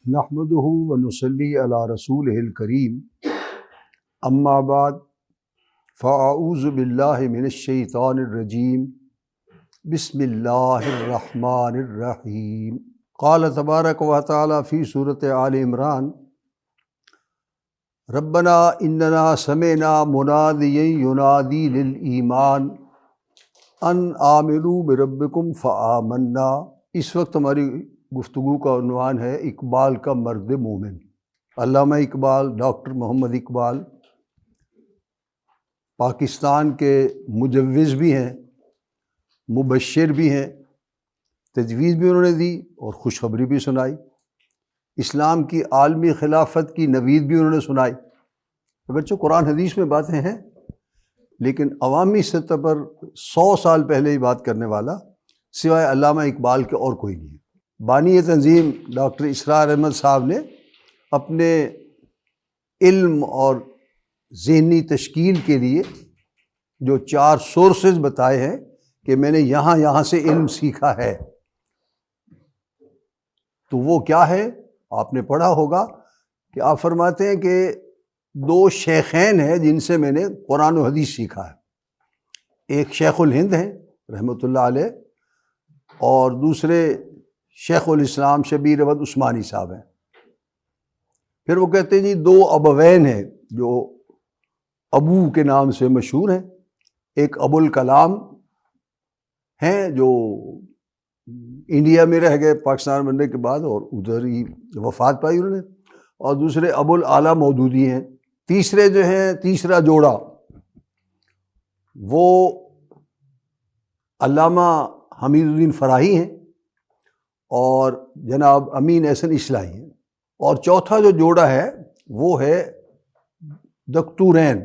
نحمده ونصلی علی رسولہ الکریم اما بعد فاعوذ باللہ من الشیطان الرجیم بسم اللہ الرحمن الرحیم قال تبارک و تعالی فی سورۃ آل عمران ربنا اننا سمعنا منادیا ینادی للایمان ان آمنوا بربکم فآمنا۔ اس وقت ہماری گفتگو کا عنوان ہے اقبال کا مرد مومن۔ علامہ اقبال، ڈاکٹر محمد اقبال پاکستان کے مجوز بھی ہیں، مبشر بھی ہیں، تجویز بھی انہوں نے دی اور خوشخبری بھی سنائی، اسلام کی عالمی خلافت کی نوید بھی انہوں نے سنائی۔ اگرچہ قرآن حدیث میں باتیں ہیں لیکن عوامی سطح پر 100 سال پہلے ہی بات کرنے والا سوائے علامہ اقبال کے اور کوئی نہیں ہے۔ بانی تنظیم ڈاکٹر اسرار احمد صاحب نے اپنے علم اور ذہنی تشکیل کے لیے جو 4 سورسز بتائے ہیں کہ میں نے یہاں سے علم سیکھا ہے، تو وہ کیا ہے؟ آپ نے پڑھا ہوگا کہ آپ فرماتے ہیں کہ 2 شیخین ہیں جن سے میں نے قرآن و حدیث سیکھا ہے۔ ایک شیخ الہند ہیں رحمۃ اللہ علیہ، اور دوسرے شیخ الاسلام شبیر احمد عثمانی صاحب ہیں۔ پھر وہ کہتے ہیں جی 2 ابوین ہیں جو ابو کے نام سے مشہور ہیں۔ ایک ابو الکلام ہیں جو انڈیا میں رہ گئے پاکستان بننے کے بعد اور ادھر ہی وفات پائی انہوں نے، اور دوسرے ابو الاعلیٰ مودودی ہیں۔ تیسرے جو ہیں، تیسرا جوڑا وہ علامہ حمید الدین فراہی ہیں اور جناب امین احسن اصلاحی ہیں، اور چوتھا جو جوڑا ہے وہ ہے دکتورین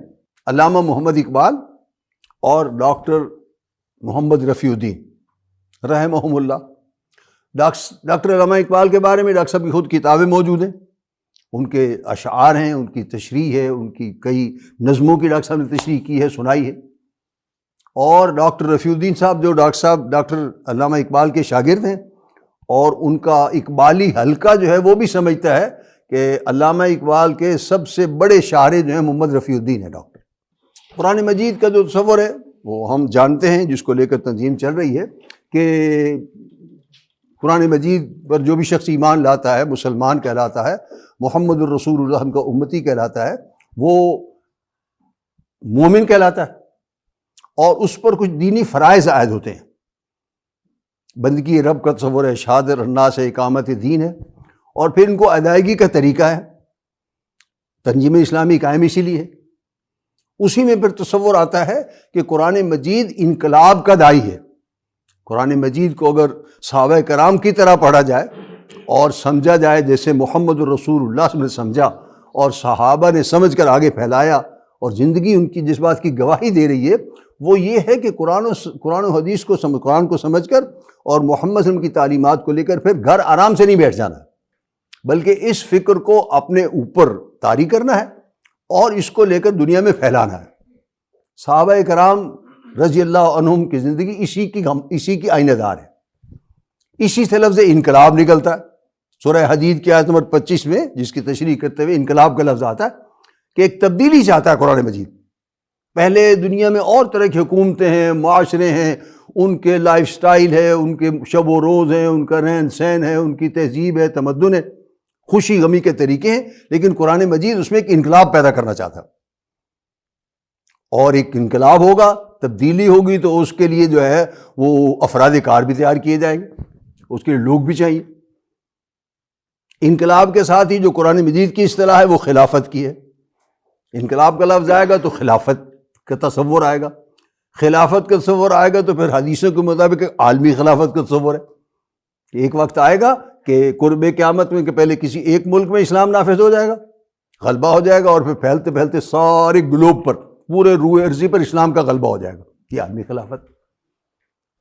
علامہ محمد اقبال اور ڈاکٹر محمد رفیع الدین رحمہم اللہ۔ ڈاکٹر علامہ اقبال کے بارے میں ڈاکٹر صاحب کی خود کتابیں موجود ہیں، ان کے اشعار ہیں، ان کی تشریح ہے، ان کی کئی نظموں کی ڈاکٹر صاحب نے تشریح کی ہے، سنائی ہے۔ اور ڈاکٹر رفیع الدین صاحب جو ڈاکٹر علامہ اقبال کے شاگرد ہیں، اور ان کا اقبالی حلقہ جو ہے وہ بھی سمجھتا ہے کہ علامہ اقبال کے سب سے بڑے شاعر جو ہیں محمد رفیع الدین ہے ڈاکٹر۔ قرآن مجید کا جو تصور ہے وہ ہم جانتے ہیں، جس کو لے کر تنظیم چل رہی ہے کہ قرآن مجید پر جو بھی شخص ایمان لاتا ہے مسلمان کہلاتا ہے، محمد الرسول اللہ کا امتی کہلاتا ہے، وہ مومن کہلاتا ہے، اور اس پر کچھ دینی فرائض عائد ہوتے ہیں۔ بندگی رب کا تصور ہے، شہادت الناس ہے، اقامت دین ہے، اور پھر ان کو ادائیگی کا طریقہ ہے۔ تنظیم اسلامی قائم اسی لیے ہے۔ اسی میں پھر تصور آتا ہے کہ قرآن مجید انقلاب کا داعی ہے۔ قرآن مجید کو اگر صحابہ کرام کی طرح پڑھا جائے اور سمجھا جائے جیسے محمد الرسول اللہ نے سمجھا اور صحابہ نے سمجھ کر آگے پھیلایا، اور زندگی ان کی جس بات کی گواہی دے رہی ہے وہ یہ ہے کہ قرآن و حدیث کو قرآن کو سمجھ کر اور محمد صلی اللہ علیہ وسلم کی تعلیمات کو لے کر پھر گھر آرام سے نہیں بیٹھ جانا ہے، بلکہ اس فکر کو اپنے اوپر طاری کرنا ہے اور اس کو لے کر دنیا میں پھیلانا ہے۔ صحابہ کرام رضی اللہ عنہم کی زندگی اسی کی آئینہ دار ہے۔ اسی سے لفظ انقلاب نکلتا ہے۔ سورہ حدید کی آیت نمبر 25 میں جس کی تشریح کرتے ہوئے انقلاب کا لفظ آتا ہے کہ ایک تبدیلی چاہتا ہے قرآن مجید۔ پہلے دنیا میں اور طرح کی حکومتیں ہیں، معاشرے ہیں، ان کے لائف سٹائل ہے، ان کے شب و روز ہیں، ان کا رہن سہن ہے، ان کی تہذیب ہے، تمدن ہے، خوشی غمی کے طریقے ہیں، لیکن قرآن مجید اس میں ایک انقلاب پیدا کرنا چاہتا ہے۔ اور ایک انقلاب ہوگا، تبدیلی ہوگی، تو اس کے لیے جو ہے وہ افراد کار بھی تیار کیے جائیں گے، اس کے لیے لوگ بھی چاہیے۔ انقلاب کے ساتھ ہی جو قرآن مجید کی اصطلاح ہے وہ خلافت کی ہے۔ انقلاب کا لفظ آئے گا تو خلافت کا تصور آئے گا، خلافت کا تصور آئے گا تو پھر حدیثوں کے مطابق عالمی خلافت کا تصور ہے۔ ایک وقت آئے گا کہ قرب قیامت میں کہ پہلے کسی ایک ملک میں اسلام نافذ ہو جائے گا، غلبہ ہو جائے گا، اور پھر پھیلتے پھیلتے سارے گلوب پر، پورے روئے ارضی پر اسلام کا غلبہ ہو جائے گا۔ یہ عالمی خلافت،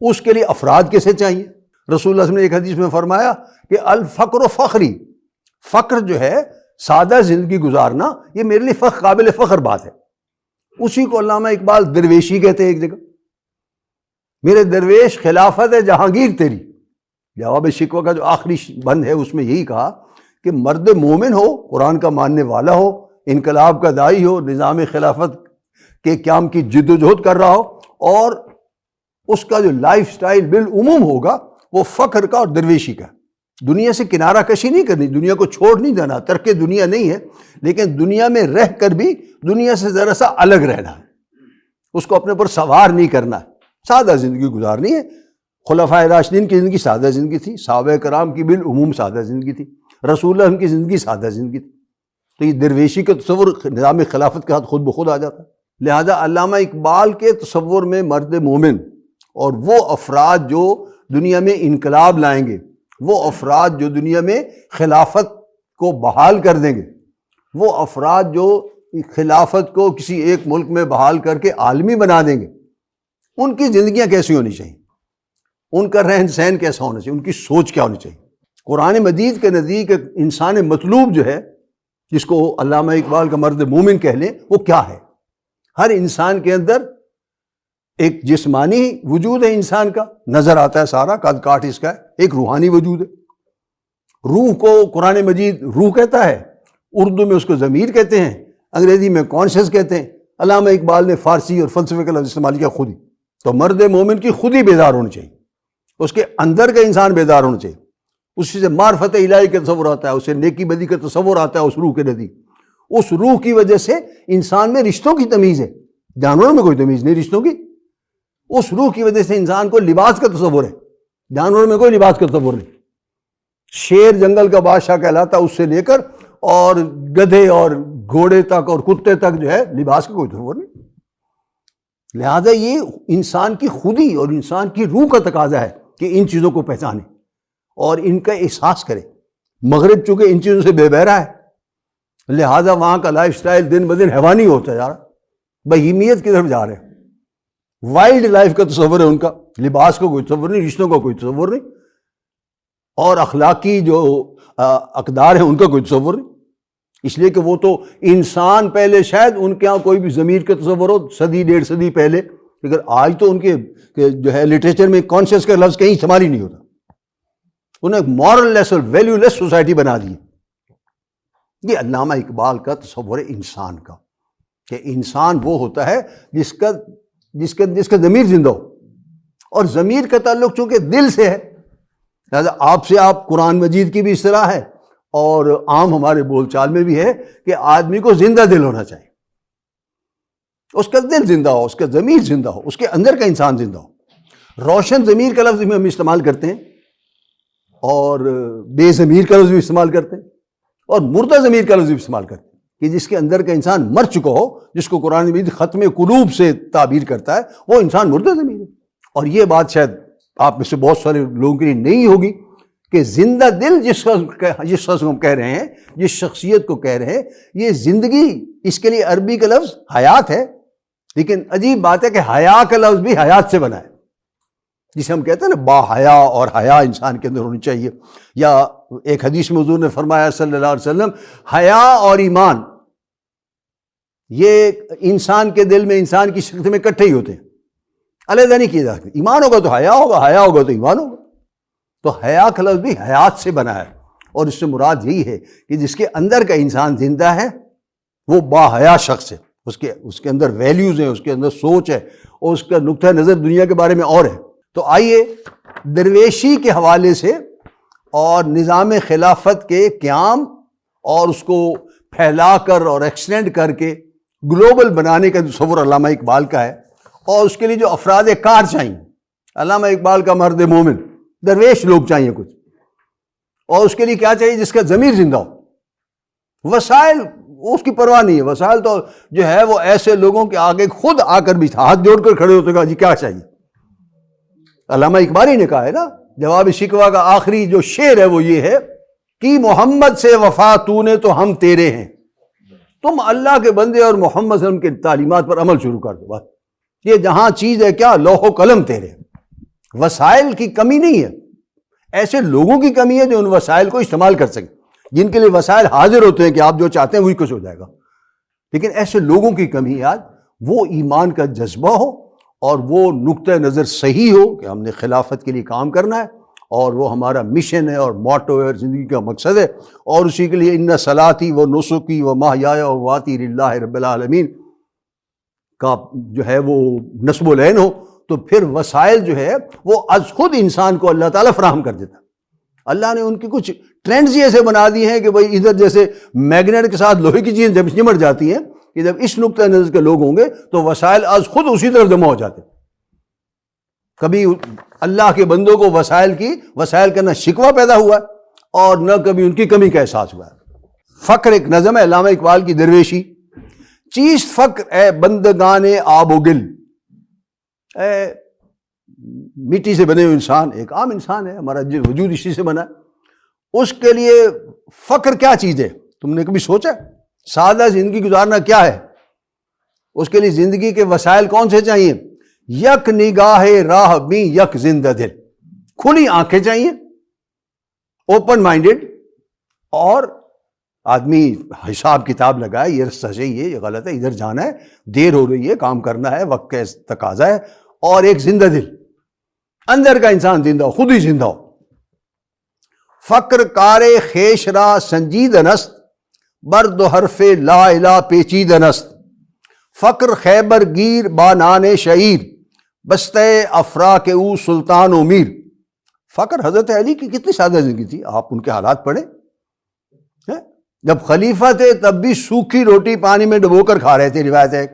اس کے لیے افراد کیسے چاہیے؟ رسول اللہ صلی اللہ علیہ وسلم نے ایک حدیث میں فرمایا کہ الفقر فخری، فقر جو ہے سادہ زندگی گزارنا، یہ میرے لیے قابل فخر بات ہے۔ اسی کو علامہ اقبال درویشی کہتے ہیں ایک جگہ، میرے درویش خلافت ہے جہانگیر تیری۔ جواب شکوہ کا جو آخری بند ہے اس میں یہی کہا کہ مرد مومن ہو، قرآن کا ماننے والا ہو، انقلاب کا داعی ہو، نظام خلافت کے قیام کی جد و جہد کر رہا ہو، اور اس کا جو لائف سٹائل بالعموم ہوگا وہ فخر کا اور درویشی کا، دنیا سے کنارہ کشی نہیں کرنی، دنیا کو چھوڑ نہیں دینا، ترک دنیا نہیں ہے، لیکن دنیا میں رہ کر بھی دنیا سے ذرا سا الگ رہنا ہے، اس کو اپنے پر سوار نہیں کرنا ہے، سادہ زندگی گزارنی ہے۔ خلفائے راشدین کی زندگی سادہ زندگی تھی، صحابہ کرام کی بالعموم سادہ زندگی تھی، رسول اللہ کی زندگی سادہ زندگی تھی، تو یہ درویشی کا تصور نظام خلافت کے ساتھ خود بخود آ جاتا ہے۔ لہذا علامہ اقبال کے تصور میں مرد مومن اور وہ افراد جو دنیا میں انقلاب لائیں گے، وہ افراد جو دنیا میں خلافت کو بحال کر دیں گے، وہ افراد جو خلافت کو کسی ایک ملک میں بحال کر کے عالمی بنا دیں گے، ان کی زندگیاں کیسی ہونی چاہیے، ان کا رہن سہن کیسا ہونا چاہیے، ان کی سوچ کیا ہونی چاہیے۔ قرآن مجید کے نزدیک ایک انسان مطلوب جو ہے، جس کو علامہ اقبال کا مرد مومن کہہ لیں، وہ کیا ہے؟ ہر انسان کے اندر ایک جسمانی وجود ہے، انسان کا نظر آتا ہے سارا، قد کاٹ اس کا ہے، ایک روحانی وجود ہے، روح کو قرآن مجید روح کہتا ہے، اردو میں اس کو ضمیر کہتے ہیں، انگریزی میں کانشیس کہتے ہیں، علامہ اقبال نے فارسی اور فلسفے کا لفظ استعمال کیا خود ہی۔ تو مرد مومن کی خود ہی بیدار ہونی چاہیے، اس کے اندر کا انسان بیدار ہونا چاہیے، اسی سے معرفت الہی کا تصور آتا ہے، اسے نیکی بدی کا تصور آتا ہے اس روح کے نزدیک۔ اس روح کی وجہ سے انسان میں رشتوں کی تمیز ہے، جانوروں میں کوئی تمیز نہیں رشتوں کی۔ اس روح کی وجہ سے انسان کو لباس کا تصور ہے، جانوروں میں کوئی لباس کا تصور نہیں۔ شیر جنگل کا بادشاہ کہلاتا ہے، اس سے لے کر اور گدھے اور گھوڑے تک اور کتے تک جو ہے لباس کا کوئی تصور نہیں۔ لہذا یہ انسان کی خودی اور انسان کی روح کا تقاضا ہے کہ ان چیزوں کو پہچانے اور ان کا احساس کرے۔ مغرب چونکہ ان چیزوں سے بے بہرا ہے، لہذا وہاں کا لائف سٹائل دن بدن حیوانی ہوتا جا رہا، بہیمیت کی طرف جا رہے ہیں، وائلڈ لائف کا تصور ہے ان کا، لباس کا کوئی تصور نہیں، رشتوں کا کوئی تصور نہیں، اور اخلاقی جو اقدار ہیں ان کا کوئی تصور نہیں، اس لیے کہ وہ تو انسان پہلے شاید ان کے یہاں کوئی بھی ضمیر کا تصور ہو صدی ڈیڑھ صدی پہلے، لیکن آج تو ان کے جو ہے لٹریچر میں کانشیس کا لفظ کہیں استعمال ہی نہیں ہوتا، انہیں ایک مورل لیس اور ویلیو لیس سوسائٹی بنا دی۔ یہ علامہ اقبال کا تصور ہے انسان کا، کہ انسان وہ ہوتا ہے جس کا ضمیر زندہ ہو، اور ضمیر کا تعلق چونکہ دل سے ہے، لہٰذا آپ سے آپ قرآن مجید کی بھی اصطلاح ہے اور عام ہمارے بول چال میں بھی ہے کہ آدمی کو زندہ دل ہونا چاہیے، اس کا دل زندہ ہو، اس کا ضمیر زندہ ہو، اس کے اندر کا انسان زندہ ہو۔ روشن ضمیر کا لفظ بھی ہم استعمال کرتے ہیں اور بے ضمیر کا لفظ بھی استعمال کرتے ہیں اور مردہ ضمیر کا لفظ بھی استعمال کرتے ہیں، کہ جس کے اندر کا انسان مر چکا ہو، جس کو قرآن مجید ختم قلوب سے تعبیر کرتا ہے، وہ انسان مردہ ضمیر ہے۔ اور یہ بات شاید آپ میں سے بہت سارے لوگوں کے لیے نہیں ہوگی کہ زندہ دل جس شخص کو ہم کہہ رہے ہیں، جس شخصیت کو کہہ رہے ہیں، یہ زندگی، اس کے لیے عربی کا لفظ حیات ہے، لیکن عجیب بات ہے کہ حیا کا لفظ بھی حیات سے بنا ہے، جسے ہم کہتے ہیں نا با حیا، اور حیا انسان کے اندر ہونی چاہیے۔ یا ایک حدیث میں حضور نے فرمایا صلی اللہ علیہ وسلم، حیا اور ایمان یہ انسان کے دل میں، انسان کی شخصیت میں اکٹھے ہی ہوتے ہیں، علیحدہ نہیں کیے جا سکتے۔ ایمان ہوگا تو حیا ہوگا، حیا ہوگا تو ایمان ہوگا۔ تو حیا کا لفظ بھی حیات سے بنا ہے، اور اس سے مراد یہی ہے کہ جس کے اندر کا انسان زندہ ہے وہ با حیا شخص ہے، اس کے اندر ویلیوز ہیں، اس کے اندر سوچ ہے، اور اس کا نقطہ نظر دنیا کے بارے میں اور ہے۔ تو آئیے درویشی کے حوالے سے اور نظام خلافت کے قیام اور اس کو پھیلا کر اور ایکسٹینڈ کر کے گلوبل بنانے کا تصور علامہ اقبال کا ہے، اور اس کے لیے جو افراد کار چاہیے، علامہ اقبال کا مرد مومن، درویش لوگ چاہیے کچھ، اور اس کے لیے کیا چاہیے؟ جس کا ضمیر زندہ ہو۔ وسائل اس کی پرواہ نہیں ہے، وسائل تو جو ہے وہ ایسے لوگوں کے آگے خود آ کر بھی ہاتھ جوڑ کر کھڑے ہوتے کہا جی کیا چاہیے۔ علامہ اقبال ہی نے کہا ہے نا، جواب شکوہ کا آخری جو شعر ہے وہ یہ ہے کہ محمد سے وفا تو نے تو ہم تیرے ہیں، تم اللہ کے بندے اور محمد صلی اللہ علیہ وسلم کے تعلیمات پر عمل شروع کر دو، بس یہ جہاں چیز ہے کیا، لوح و قلم تیرے۔ وسائل کی کمی نہیں ہے، ایسے لوگوں کی کمی ہے جو ان وسائل کو استعمال کر سکیں، جن کے لیے وسائل حاضر ہوتے ہیں کہ آپ جو چاہتے ہیں وہی کچھ ہو جائے گا، لیکن ایسے لوگوں کی کمی ہے آج۔ وہ ایمان کا جذبہ ہو اور وہ نقطہ نظر صحیح ہو کہ ہم نے خلافت کے لیے کام کرنا ہے، اور وہ ہمارا مشن ہے اور موٹو ہے اور زندگی کا مقصد ہے، اور اسی کے لیے ان صلاتی و نسکی و محیای و مماتی للہ رب العالمین کا جو ہے وہ نصب العین ہو، تو پھر وسائل جو ہے وہ از خود انسان کو اللہ تعالیٰ فراہم کر دیتا۔ اللہ نے ان کی کچھ ٹرینڈز ہی ایسے بنا دی ہیں کہ بھائی ادھر جیسے میگنیٹ کے ساتھ لوہے کی چیزیں جب چمٹ جاتی ہیں کہ جب اس نقطۂ نظر کے لوگ ہوں گے تو وسائل از خود اسی طرف جمع ہو جاتے ہیں۔ کبھی اللہ کے بندوں کو وسائل کا نہ شکوہ پیدا ہوا ہے اور نہ کبھی ان کی کمی کا احساس ہوا ہے۔ فقر ایک نظم ہے علامہ اقبال کی درویشی، چیز فقر اے بندگان آب و گل، اے مٹی سے بنے ہوئے انسان، ایک عام انسان ہے، ہمارا وجود اسی سے بنا ہے، اس کے لیے فقر کیا چیز ہے؟ تم نے کبھی سوچا؟ سادہ زندگی گزارنا کیا ہے؟ اس کے لیے زندگی کے وسائل کون سے چاہیے؟ یک نگاہ راہ بھی یک زندہ دل، کھلی آنکھیں چاہیے، اوپن مائنڈیڈ، اور آدمی حساب کتاب لگائے، یہ رستہ صحیح ہے، یہ غلط ہے، ادھر جانا ہے، دیر ہو رہی ہے، کام کرنا ہے، وقت کا تقاضا ہے، اور ایک زندہ دل، اندر کا انسان زندہ ہو، خود ہی زندہ ہو۔ فقر کار خیش را سنجید نست، برد و حرف لا الہ پیچید نست، فقر خیبر گیر بانان شعیر، بستہ افراک او سلطان و میر۔ فقر حضرت علی کی کتنی سادہ زندگی تھی، آپ ان کے حالات پڑھیں، جب خلیفہ تھے تب بھی سوکھی روٹی پانی میں ڈبو کر کھا رہے تھے، روایت ہے،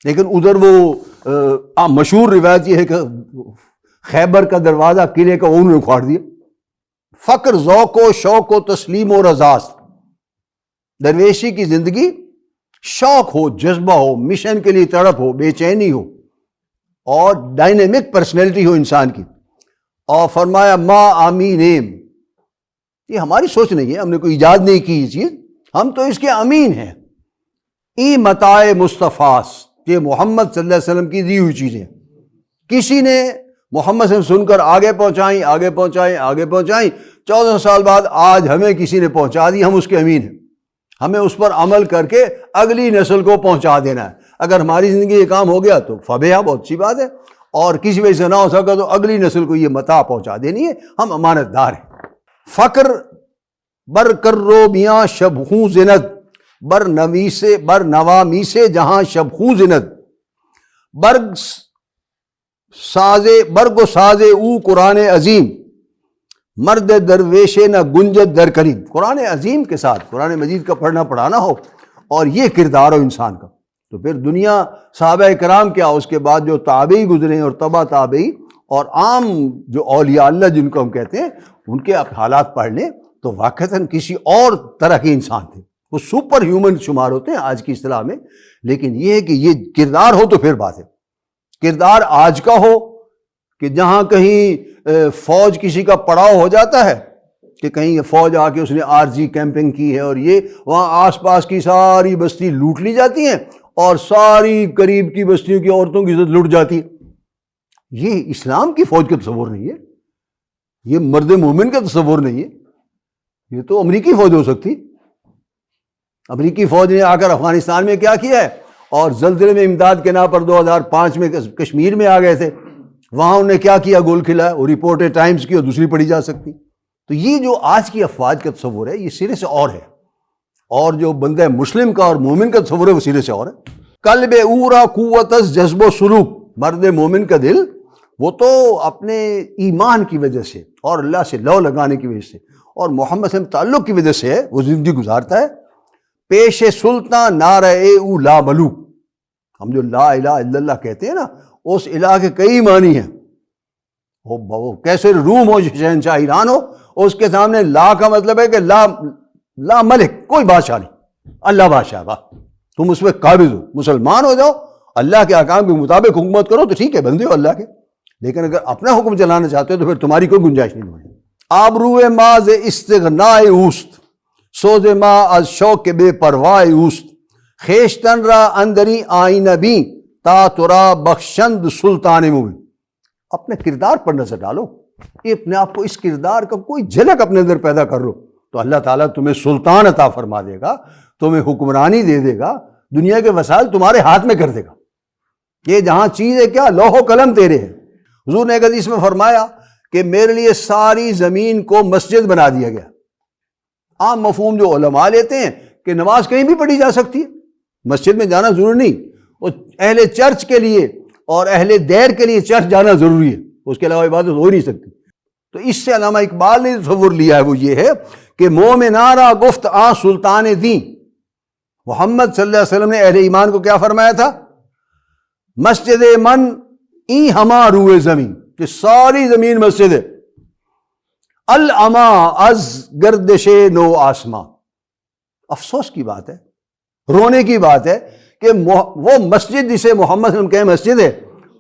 لیکن ادھر وہ مشہور روایت یہ ہے کہ خیبر کا دروازہ قلعے کا انہوں نے اکھاڑ دیا۔ فقر ذوق و شوق و تسلیم و رضاست، درویشی کی زندگی شوق ہو، جذبہ ہو، مشن کے لیے تڑپ ہو، بے چینی ہو، اور ڈائنامک پرسنالٹی ہو انسان کی۔ اور فرمایا ما آمینیم، یہ ہماری سوچ نہیں ہے، ہم نے کوئی ایجاد نہیں کی یہ چیز، ہم تو اس کے امین ہیں۔ ای متاع مصطفیٰ، یہ محمد صلی اللہ علیہ وسلم کی دی ہوئی چیزیں، کسی نے محمد صلی اللہ علیہ وسلم سن کر آگے پہنچائیں، آگے پہنچائیں، آگے پہنچائیں، 14 سال بعد آج ہمیں کسی نے پہنچا دی، ہم اس کے امین ہیں، ہمیں اس پر عمل کر کے اگلی نسل کو پہنچا دینا ہے۔ اگر ہماری زندگی یہ کام ہو گیا تو فبیہا، بہت اچھی بات ہے، اور کسی وجہ سے نہ ہو سکا تو اگلی نسل کو یہ متاع پہنچا دینی ہے، ہم امانت دار ہیں۔ فقر بر کرو میاں شب خوں زند، بر نوامی سے جہاں شب خوں زند، برگ و سازے او قرآن عظیم، مرد درویش نہ گنجد در کریم۔ قرآن عظیم کے ساتھ قرآن مجید کا پڑھنا پڑھانا ہو اور یہ کردار ہو انسان کا، تو پھر دنیا صحابہ کرام کیا، اس کے بعد جو تابعی گزرے اور تبع تابعی اور عام جو اولیاء اللہ جن کو ہم کہتے ہیں، ان کے آپ حالات پڑھ لیں تو واقعتاً کسی اور طرح کے انسان تھے، وہ سپر ہیومن شمار ہوتے ہیں آج کی اصطلاح میں، لیکن یہ ہے کہ یہ کردار ہو تو پھر بات ہے۔ کردار آج کا ہو کہ جہاں کہیں فوج کسی کا پڑاؤ ہو جاتا ہے کہ کہیں فوج آ کے اس نے عارضی کیمپنگ کی ہے اور یہ وہاں آس پاس کی ساری بستی لوٹ لی جاتی ہیں اور ساری قریب کی بستیوں کی عورتوں کی عزت لٹ جاتی ہے۔ یہ اسلام کی فوج کا تصور نہیں ہے، یہ مرد مومن کا تصور نہیں ہے، یہ تو امریکی فوج ہو سکتی۔ امریکی فوج نے آ کر افغانستان میں کیا کیا ہے، اور زلزلے میں امداد کے نام پر 2005 میں کشمیر میں آ گئے تھے، وہاں انہوں نے کیا کیا، گول کھلایا، اور رپورٹ ٹائمز کی اور دوسری پڑھی جا سکتی۔ تو یہ جو آج کی افواج کا تصور ہے یہ سرے سے اور ہے، اور جو بندہ مسلم کا اور مومن کا تصور ہے وہ سرے سے اور ہے۔ قلب اورا قوت از جذب و سلوک، مرد مومن کا دل وہ تو اپنے ایمان کی وجہ سے اور اللہ سے لو لگانے کی وجہ سے اور محمد سے تعلق کی وجہ سے وہ زندگی گزارتا ہے۔ پیش سلطان نعرہ او لا ملوک، ہم جو لا الہ الا اللہ کہتے ہیں نا، اس الہ کے کئی معنی ہیں، وہ کیسے روم ہو، شہنشاہ ایران ہو، اس کے سامنے لا کا مطلب ہے کہ لا ملک، کوئی بادشاہ نہیں، اللہ بادشاہ، واہ تم اس پہ قابض ہو، مسلمان ہو جاؤ، اللہ کے احکام کے مطابق حکومت کرو تو ٹھیک ہے، بندے ہو اللہ کے، لیکن اگر اپنا حکم چلانا چاہتے ہو تو پھر تمہاری کوئی گنجائش نہیں ہوگی۔ آبروئے ماز استغناء اوست، سوز ما از شوق بے پرواہ اوست، خیشتن را اندری آئینہ بھی تا ترا بخشند سلطان مبین۔ اپنے کردار پر نظر ڈالو، یہ اپنے آپ کو اس کردار کا کوئی جھلک اپنے اندر پیدا کر لو تو اللہ تعالیٰ تمہیں سلطان عطا فرما دے گا، تمہیں حکمرانی دے دے گا، دنیا کے وسائل تمہارے ہاتھ میں کر دے گا۔ یہ جہاں چیز ہے کیا، لوح و قلم تیرے ہے، حضور نے ایک حدیث میں فرمایا کہ میرے لیے ساری زمین کو مسجد بنا دیا گیا۔ عام مفہوم جو علماء لیتے ہیں کہ نماز کہیں بھی پڑھی جا سکتی ہے، مسجد میں جانا ضروری نہیں، وہ اہل چرچ کے لیے اور اہل دیر کے لیے چرچ جانا ضروری ہے، اس کے علاوہ عبادت ہو نہیں سکتی۔ تو اس سے علامہ اقبال نے تصور لیا ہے وہ یہ ہے کہ مومنارا گفت آ سلطان دین، محمد صلی اللہ علیہ وسلم نے اہل ایمان کو کیا فرمایا تھا؟ مسجد من ای ہما روئے زمین، کہ ساری زمین مسجد ہے، الاما از گردش نو آسمان۔ افسوس کی بات ہے، رونے کی بات ہے کہ وہ مسجد جسے محمد صلی اللہ علیہ وسلم کہے مسجد ہے،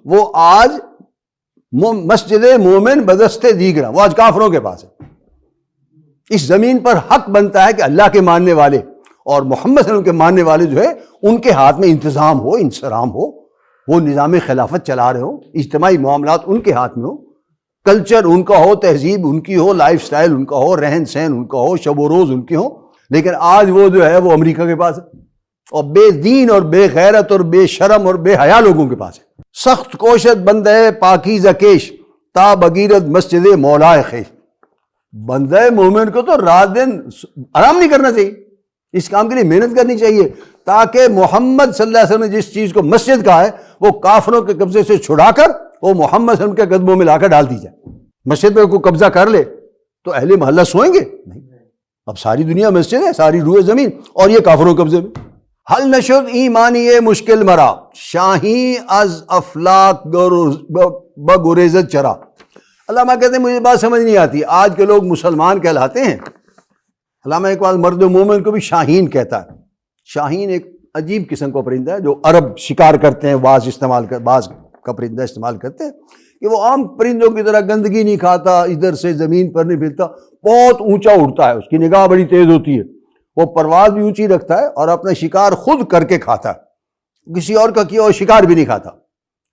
وہ آج مسجد مومن بدست دیگرہ، وہ آج کافروں کے پاس ہے۔ اس زمین پر حق بنتا ہے کہ اللہ کے ماننے والے اور محمد صلی اللہ علیہ وسلم کے ماننے والے جو ہے ان کے ہاتھ میں انتظام ہو، انصرام ہو، وہ نظام خلافت چلا رہے ہوں، اجتماعی معاملات ان کے ہاتھ میں ہو، کلچر ان کا ہو، تہذیب ان کی ہو، لائف سٹائل ان کا ہو، رہن سہن ان کا ہو، شب و روز ان کے ہوں، لیکن آج وہ جو ہے وہ امریکہ کے پاس ہے اور بے دین اور بے غیرت اور بے شرم اور بے حیا لوگوں کے پاس ہے۔ سخت کوشت بندہ پاکیزہ کیش تا بغیرت مسجد مولا خیش۔ بندہ مومن کو تو رات دن آرام نہیں کرنا چاہیے، اس کام کے لیے محنت کرنی چاہیے تاکہ محمد صلی اللہ علیہ وسلم نے جس چیز کو مسجد کہا ہے وہ کافروں کے قبضے سے چھڑا کر وہ محمد صلی اللہ علیہ وسلم کے قدموں میں لا کر ڈال دی جائے۔ مسجد پہ کوئی قبضہ کر لے تو اہل محلہ سوئیں گے نہیں، اب ساری دنیا مسجد ہے، ساری روئے زمین، اور یہ کافروں کے قبضے میں۔ حل نشد ایمانی مشکل مرا شاہی از افلاک بگریزت چرا۔ علامہ کہتے ہیں مجھے بات سمجھ نہیں آتی، آج کے لوگ مسلمان کہلاتے ہیں، علامہ اقبال مرد مومن کو بھی شاہین کہتا ہے۔ شاہین ایک عجیب قسم کا پرندہ ہے جو عرب شکار کرتے ہیں، باز کا پرندہ استعمال کرتے ہیں کہ وہ عام پرندوں کی طرح گندگی نہیں کھاتا، ادھر سے زمین پر نہیں پھرتا، بہت اونچا اڑتا ہے، اس کی نگاہ بڑی تیز ہوتی ہے، وہ پرواز بھی اونچی رکھتا ہے اور اپنا شکار خود کر کے کھاتا ہے، کسی اور کا کیا اور شکار بھی نہیں کھاتا۔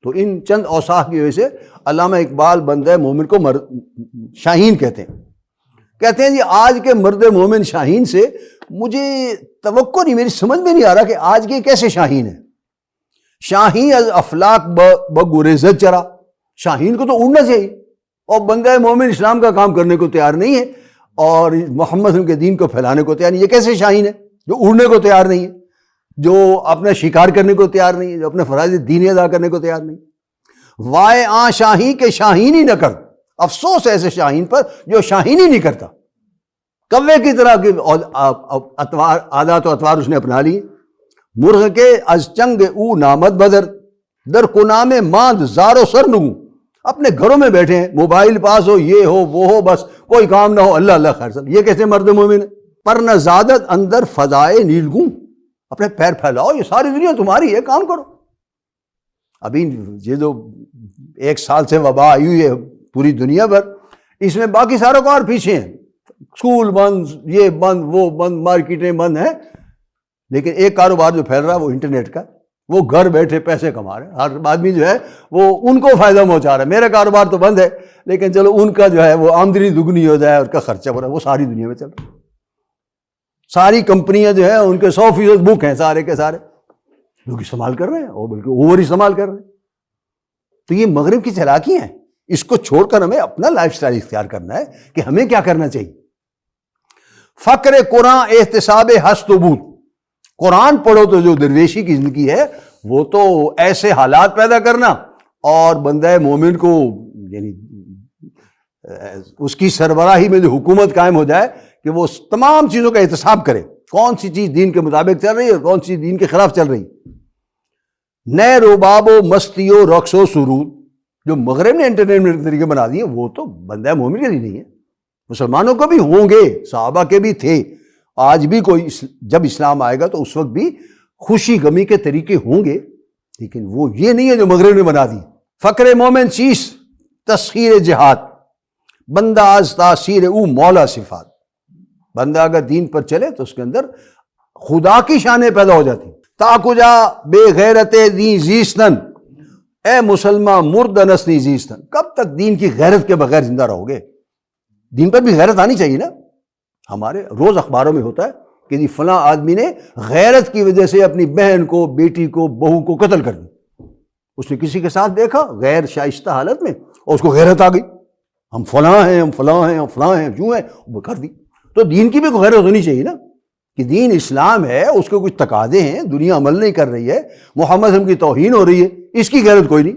تو ان چند اوصاف کی وجہ سے علامہ اقبال بندہ مومن کو شاہین کہتے ہیں جی آج کے مرد مومن شاہین سے مجھے توقع نہیں، میری سمجھ میں نہیں آ رہا کہ آج کے کیسے شاہین ہیں۔ شاہین از افلاک بگریزت چرا، شاہین کو تو اڑنا چاہیے، اور بندہ مومن اسلام کا کام کرنے کو تیار نہیں ہے اور محمد صلی اللہ علیہ وسلم کے دین کو پھیلانے کو تیار نہیں۔ یہ کیسے شاہین ہے جو اڑنے کو تیار نہیں ہے، جو اپنا شکار کرنے کو تیار نہیں ہے، جو اپنے فرائض دینی ادا کرنے کو تیار نہیں۔ وائے آ شاہی کے شاہین ہی نہ کر، افسوس ایسے شاہین پر جو شاہین ہی نہیں کرتا، کوے کی طرح کے عادات و اطوار اس نے اپنا لی۔ مرغ کے از چنگ او نامت بدر در کنام ماند زارو سر نگو، اپنے گھروں میں بیٹھے ہیں، موبائل پاس ہو، یہ ہو وہ ہو، بس کوئی کام نہ ہو، اللہ اللہ خیر سب۔ یہ کیسے مرد مومن ہے؟ پر نہ زادت اندر فضائے نیلگوں، اپنے پیر پھیلاؤ، یہ ساری دنیا تمہاری ہے، کام کرو۔ ابھی یہ جو 1 سال سے وبا آئی ہوئی ہے پوری دنیا پر، اس میں باقی سارے کار پیچھے ہیں، اسکول بند، یہ بند وہ بند، مارکیٹیں بند ہیں، لیکن ایک کاروبار جو پھیل رہا ہے وہ انٹرنیٹ کا، وہ گھر بیٹھے پیسے کما رہے ہیں، ہر آدمی جو ہے وہ ان کو فائدہ پہنچا رہا ہے۔ میرا کاروبار تو بند ہے لیکن چلو ان کا جو ہے وہ آمدنی دگنی ہو جائے، اور کا خرچہ بڑھا، وہ ساری دنیا میں چل رہا ہے۔ ساری کمپنیاں جو ہیں ان کے 100% بک ہیں، سارے کے سارے لوگ استعمال کر رہے ہیں اور بلکہ اوور استعمال کر رہے ہیں۔ تو یہ مغرب کی چالاکی ہیں، اس کو چھوڑ کر ہمیں اپنا لائف سٹائل اختیار کرنا ہے کہ ہمیں کیا کرنا چاہیے۔ فقر قرآن احتساب ہست و بود، قرآن پڑھو تو جو درویشی کی زندگی ہے وہ تو ایسے حالات پیدا کرنا اور بندہ مومن کو یعنی اس کی سربراہی میں جو حکومت قائم ہو جائے کہ وہ تمام چیزوں کا احتساب کرے، کون سی چیز دین کے مطابق چل رہی ہے اور کون سی دین کے خلاف چل رہی ہے۔ نئے روباب و مستی و رقص و سرود جو مغرب نے انٹرٹینمنٹ کے طریقے بنا دیے وہ تو بندہ مومن کے لیے نہیں ہے، مسلمانوں کو بھی ہوں گے، صحابہ کے بھی تھے، آج بھی کوئی جب اسلام آئے گا تو اس وقت بھی خوشی غمی کے طریقے ہوں گے، لیکن وہ یہ نہیں ہے جو مغرب نے بنا دی۔ فقر مومن چیز تسخیر جہاد بندہ از تاثیر او مولا صفات، بندہ اگر دین پر چلے تو اس کے اندر خدا کی شانیں پیدا ہو جاتی۔ تا کجا بے غیرت دین زیستن، اے مسلمان مردنس نہیں زیستن، کب تک دین کی غیرت کے بغیر زندہ رہو گے؟ دین پر بھی غیرت آنی چاہیے نا۔ ہمارے روز اخباروں میں ہوتا ہے کہ جی فلاں آدمی نے غیرت کی وجہ سے اپنی بہن کو، بیٹی کو، بہو کو قتل کر دی، اس نے کسی کے ساتھ دیکھا غیر شائستہ حالت میں، اور اس کو غیرت آ گئی، ہم فلاں ہیں، ہم فلاں ہیں، ہم فلاں ہیں، یوں ہیں، وہ کر دی۔ تو دین کی بھی کوئی غیرت ہونی چاہیے نا، کہ دین اسلام ہے، اس کے کچھ تقاضے ہیں، دنیا عمل نہیں کر رہی ہے، محمد صلی اللہ علیہ وسلم کی توہین ہو رہی ہے، اس کی غیرت کوئی نہیں۔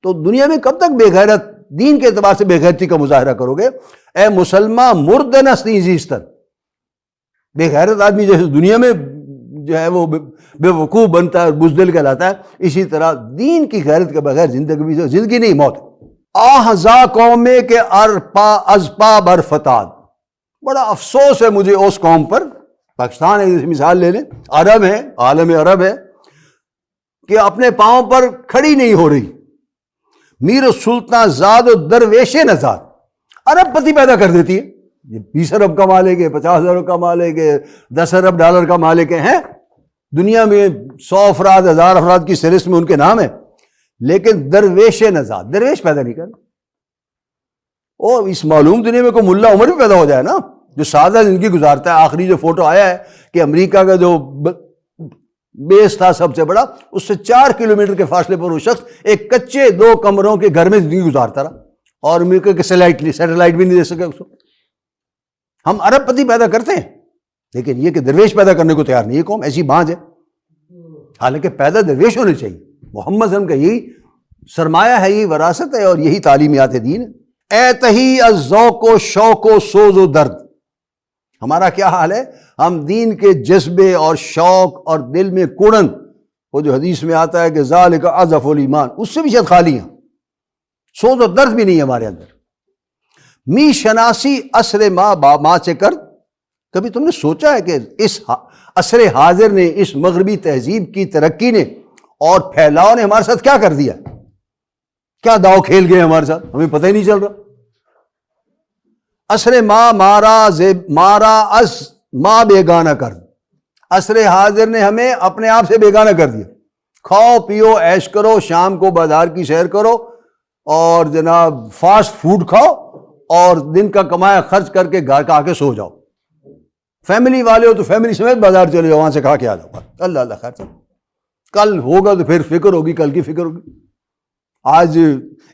تو دنیا میں کب تک بے غیرت، دین کے اعتبار سے بے غیرتی کا مظاہرہ کرو گے؟ اے مسلمان مردن استی زیستر، بے غیرت آدمی جیسے دنیا میں جو ہے وہ بے وقوف بنتا ہے، بزدل کہلاتا ہے، اسی طرح دین کی غیرت کے بغیر زندگی نہیں، موت۔ آہزا قومے کے ارپا ازپا برفتاد، بڑا افسوس ہے مجھے اس قوم پر، پاکستان ہے جیسے مثال لے لیں، عرب ہے، عالم عرب ہے، کہ اپنے پاؤں پر کھڑی نہیں ہو رہی۔ میر السلطان زاد و درویش نژاد، ارب پتی پیدا کر دیتی ہے، یہ 20 ارب کا مالک ہے، 50 ارب کا مالک ہے، 10 ارب ڈالر کا مالک ہے، دنیا میں 100 افراد 1000 افراد کی فہرست میں ان کے نام ہے، لیکن درویش نژاد، درویش پیدا نہیں کرنا۔ اور اس معلوم دنیا میں کوئی ملا عمر بھی پیدا ہو جائے نا، جو سادہ زندگی گزارتا ہے۔ آخری جو فوٹو آیا ہے کہ امریکہ کا جو بیس تھا سب سے بڑا، اس سے 4 کلومیٹر کے فاصلے پر وہ شخص ایک کچے 2 کمروں کے گھر میں زندگی گزارتا رہا، اور امریکہ کے سیٹلائٹ بھی نہیں دے سکے اس کو۔ ہم ارب پتی پیدا کرتے ہیں، لیکن یہ کہ درویش پیدا کرنے کو تیار نہیں ہے قوم، ایسی بانج ہے۔ حالانکہ پیدا درویش ہونے چاہیے۔ محمد صلی اللہ علیہ وسلم کا یہی سرمایہ ہے، یہی وراثت ہے، اور یہی تعلیمیات دین ہے۔ اے تہی از ذوق و شوق و سوز و درد، ہمارا کیا حال ہے؟ ہم دین کے جذبے اور شوق اور دل میں کوڑن، وہ جو حدیث میں آتا ہے کہ ذالک اضعف الایمان، اس سے بھی شاید خالی ہیں، سوز و درد بھی نہیں ہے ہمارے اندر۔ می شناسی عصر ما چکر، کبھی تم نے سوچا ہے کہ اس عصر حاضر نے، اس مغربی تہذیب کی ترقی نے اور پھیلاؤ نے ہمارے ساتھ کیا کر دیا؟ کیا داؤ کھیل گئے ہمارے ساتھ، ہمیں پتہ ہی نہیں چل رہا۔ عصر مارا از ما بیگانہ کر، عصر حاضر نے ہمیں اپنے آپ سے بیگانہ کر دیا۔ کھاؤ پیو عیش کرو، شام کو بازار کی سیر کرو، اور جناب فاسٹ فوڈ کھاؤ، اور دن کا کمایا خرچ کر کے گھر کا آ کے سو جاؤ۔ فیملی والے ہو تو فیملی سمیت بازار چلے جاؤ، وہاں سے کھا کے آ جاؤ، اللہ اللہ خیر۔ کل ہوگا تو پھر فکر ہوگی، کل کی فکر ہوگی۔ آج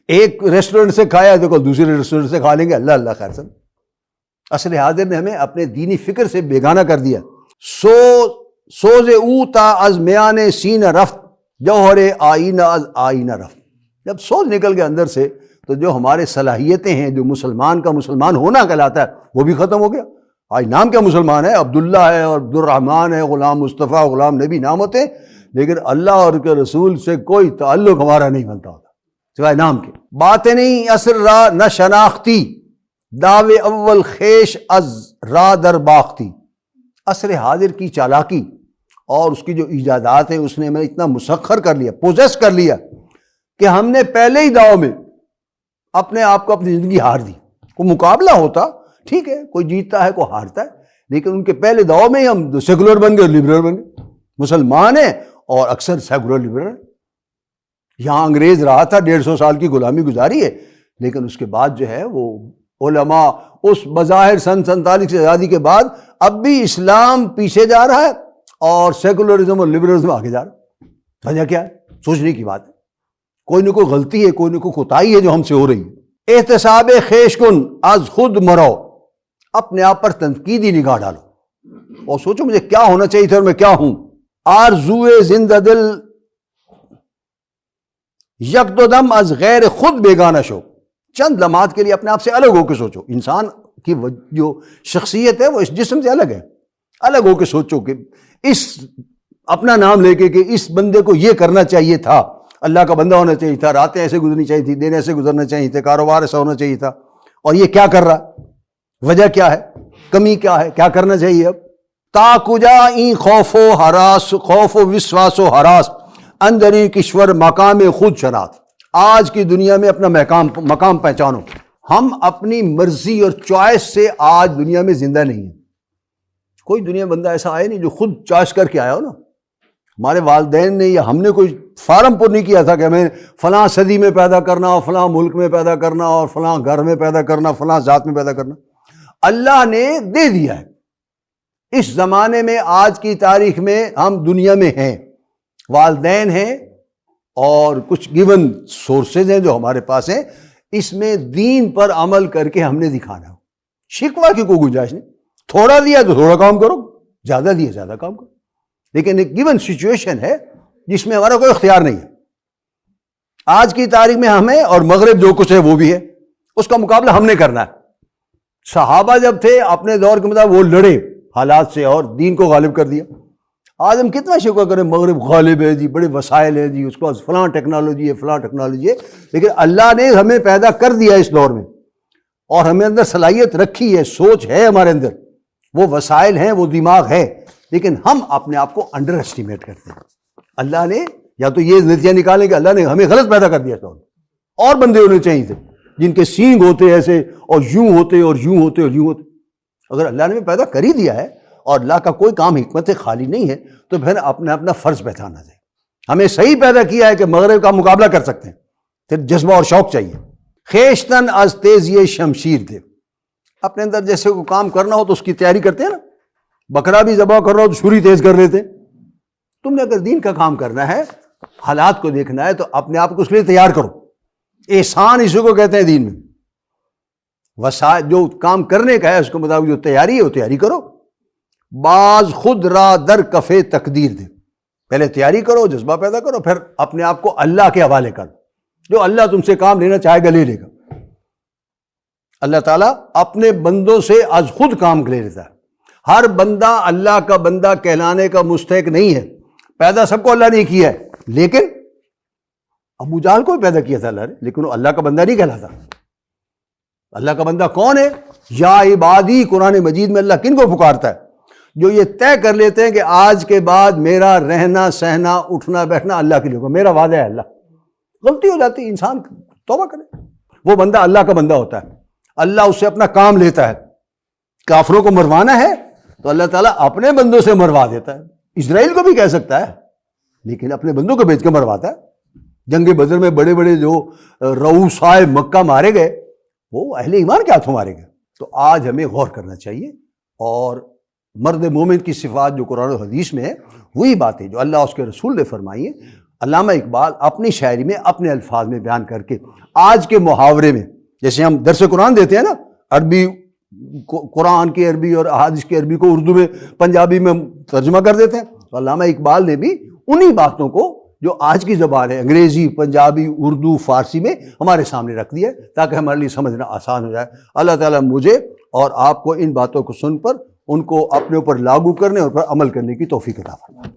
ایک ریسٹورنٹ سے کھایا تو کل دوسرے ریسٹورنٹ سے کھا لیں گے، اللہ اللہ خیر سب۔ عصر حاضر نے ہمیں اپنے دینی فکر سے بیگانہ کر دیا۔ سوز اوتا از میان سین رفت، جوہر آئینہ از آئینہ رفت، جب سوز نکل گیا اندر سے تو جو ہمارے صلاحیتیں ہیں، جو مسلمان کا مسلمان ہونا کہلاتا ہے، وہ بھی ختم ہو گیا۔ آج نام کیا مسلمان ہے، عبداللہ ہے اور عبدالرحمن ہے، غلام مصطفیٰ، غلام نبی نام ہوتے ہیں، لیکن اللہ اور کے رسول سے کوئی تعلق ہمارا نہیں بنتا ہوتا سوائے نام کے۔ بات نہیں عصر را نہ شناختی، دعوے اول خیش از را در باختی، عصر حاضر کی چالاکی اور اس کی جو ایجادات ہیں، اس نے ہمیں اتنا مسخر کر لیا، پوزیس کر لیا، کہ ہم نے پہلے ہی داؤ میں اپنے آپ کو، اپنی زندگی ہار دی۔ کوئی مقابلہ ہوتا ٹھیک ہے، کوئی جیتتا ہے کوئی ہارتا ہے، لیکن ان کے پہلے داؤ میں ہی ہم سیکولر بن گئے، لبرل بن گئے۔ مسلمان ہیں اور اکثر سیکولر لبرل، یہاں انگریز رہا تھا، 150 سال کی غلامی گزاری ہے، لیکن اس کے بعد جو ہے وہ علماء اس بظاہر سن 47 کی آزادی کے بعد اب بھی اسلام پیچھے جا رہا ہے اور سیکولرزم اور لبرلزم آگے جا رہا ہے۔ وجہ کیا ہے؟ سوچنے کی بات ہے، کوئی نہ کوئی غلطی ہے، کوئی نہ کوئی کوتاہی ہے جو ہم سے ہو رہی ہے۔ احتساب خیش کن از خود مرو، اپنے آپ پر تنقیدی نگاہ ڈالو اور سوچو مجھے کیا ہونا چاہیے تھا اور میں کیا ہوں۔ آرزوئے زندہ دل یک دو دم از غیر خود بیگانہ شو، چند لمحات کے لیے اپنے آپ سے الگ ہو کے سوچو۔ انسان کی جو شخصیت ہے وہ اس جسم سے الگ ہے، الگ ہو کے سوچو کہ اس اپنا نام لے کے کہ اس بندے کو یہ کرنا چاہیے تھا، اللہ کا بندہ ہونا چاہیے تھا، راتیں ایسے گزرنی چاہیے تھی، دن ایسے گزرنا چاہیے تھے، کاروبار ایسا ہونا چاہیے تھا، اور یہ کیا کر رہا، وجہ کیا ہے، کمی کیا ہے، کیا کرنا چاہیے اب۔ تا کجا این خوف و ہراس، خوف و وسواس و ہراس، اندری کشور مقام خود شناخت، آج کی دنیا میں اپنا مقام پہچانو۔ ہم اپنی مرضی اور چوائس سے آج دنیا میں زندہ نہیں ہیں، کوئی دنیا میں بندہ ایسا آیا نہیں جو خود چوائس کر کے آیا ہو نا۔ ہمارے والدین نے یا ہم نے کوئی فارم پر نہیں کیا تھا کہ ہمیں فلاں صدی میں پیدا کرنا اور فلاں ملک میں پیدا کرنا اور فلاں گھر میں پیدا کرنا، فلاں ذات میں پیدا کرنا، اللہ نے دے دیا ہے۔ اس زمانے میں، آج کی تاریخ میں ہم دنیا میں ہیں، والدین ہیں اور کچھ گیون سورسز ہیں جو ہمارے پاس ہیں، اس میں دین پر عمل کر کے ہم نے دکھانا ہو. شکوہ کی کوئی گنجائش نہیں. تھوڑا دیا تو تھوڑا کام کرو، زیادہ دیا زیادہ کام کرو. لیکن ایک گیون سچویشن ہے جس میں ہمارا کوئی اختیار نہیں ہے. آج کی تاریخ میں ہمیں اور مغرب جو کچھ ہے وہ بھی ہے، اس کا مقابلہ ہم نے کرنا ہے. صحابہ جب تھے اپنے دور کے مطابق وہ لڑے حالات سے اور دین کو غالب کر دیا. آج ہم کتنا شکوہ کریں مغرب غالب ہے جی، بڑے وسائل ہیں جی، اس کو فلاں ٹیکنالوجی ہے فلاں ٹیکنالوجی ہے. لیکن اللہ نے ہمیں پیدا کر دیا اس دور میں اور ہمیں اندر صلاحیت رکھی ہے، سوچ ہے ہمارے اندر، وہ وسائل ہیں، وہ دماغ ہے، لیکن ہم اپنے آپ کو انڈر اسٹیمیٹ کرتے ہیں. اللہ نے یا تو یہ نتیجہ نکالیں کہ اللہ نے ہمیں غلط پیدا کر دیا اس دور میں. اور بندے ہونے چاہیے تھے جن کے سینگ ہوتے ایسے اور یوں ہوتے اور یوں ہوتے اور یوں ہوتے. اگر اللہ نے ہمیں پیدا کر ہی دیا ہے اور اللہ کا کوئی کام حکمت خالی نہیں ہے تو پھر اپنا فرض پہچانا چاہیے. ہمیں صحیح پیدا کیا ہے کہ مغرب کا مقابلہ کر سکتے ہیں، پھر جذبہ اور شوق چاہیے. خیشتن از تیزی شمشیر دے. اپنے اندر جیسے کوئی کام کرنا ہو تو اس کی تیاری کرتے ہیں نا. بکرا بھی ذبح کر رہا ہو تو چھری تیز کر لیتے. تم نے اگر دین کا کام کرنا ہے، حالات کو دیکھنا ہے، تو اپنے آپ کو اس لیے تیار کرو. احسان اسی کو کہتے ہیں دین میں. وسائل جو کام کرنے کا ہے اس کے مطابق جو تیاری ہے وہ تیاری کرو. بعض خود را در کفے تقدیر دے. پہلے تیاری کرو، جذبہ پیدا کرو، پھر اپنے آپ کو اللہ کے حوالے کرو. جو اللہ تم سے کام لینا چاہے گا لے لے گا. اللہ تعالیٰ اپنے بندوں سے از خود کام لے لیتا ہے. ہر بندہ اللہ کا بندہ کہلانے کا مستحق نہیں ہے. پیدا سب کو اللہ نے کیا ہے، لیکن ابو جہل کو بھی پیدا کیا تھا اللہ نے، لیکن وہ اللہ کا بندہ نہیں کہلاتا. اللہ کا بندہ کون ہے؟ یا عبادی. قرآن مجید میں اللہ کن کو پکارتا ہے؟ جو یہ طے کر لیتے ہیں کہ آج کے بعد میرا رہنا سہنا اٹھنا بیٹھنا اللہ کے لیے ہوگا، میرا وعدہ ہے. اللہ غلطی ہو جاتی، انسان توبہ کرے. وہ بندہ اللہ کا بندہ ہوتا ہے، اللہ اس سے اپنا کام لیتا ہے. کافروں کو مروانا ہے تو اللہ تعالیٰ اپنے بندوں سے مروا دیتا ہے. اسرائیل کو بھی کہہ سکتا ہے لیکن اپنے بندوں کو بھیج کے مرواتا ہے. جنگ بدر میں بڑے بڑے جو رؤسائے مکہ مارے گئے وہ اہل ایمان کے ہاتھوں مارے گئے. تو آج ہمیں غور کرنا چاہیے اور مرد مومن کی صفات جو قرآن و حدیث میں ہے وہی باتیں جو اللہ اس کے رسول نے فرمائی ہیں. علامہ اقبال اپنی شاعری میں اپنے الفاظ میں بیان کر کے آج کے محاورے میں، جیسے ہم درس قرآن دیتے ہیں نا، عربی قرآن کی عربی اور احادیث کی عربی کو اردو میں پنجابی میں ترجمہ کر دیتے ہیں، تو علامہ اقبال نے بھی انہی باتوں کو جو آج کی زبان ہے انگریزی، پنجابی، اردو، فارسی میں ہمارے سامنے رکھ دیا ہے تاکہ ہمارے لیے سمجھنا آسان ہو جائے. اللہ تعالیٰ مجھے اور آپ کو ان باتوں کو سن پر ان کو اپنے اوپر لاگو کرنے اور پر عمل کرنے کی توفیق عطا فرمائے.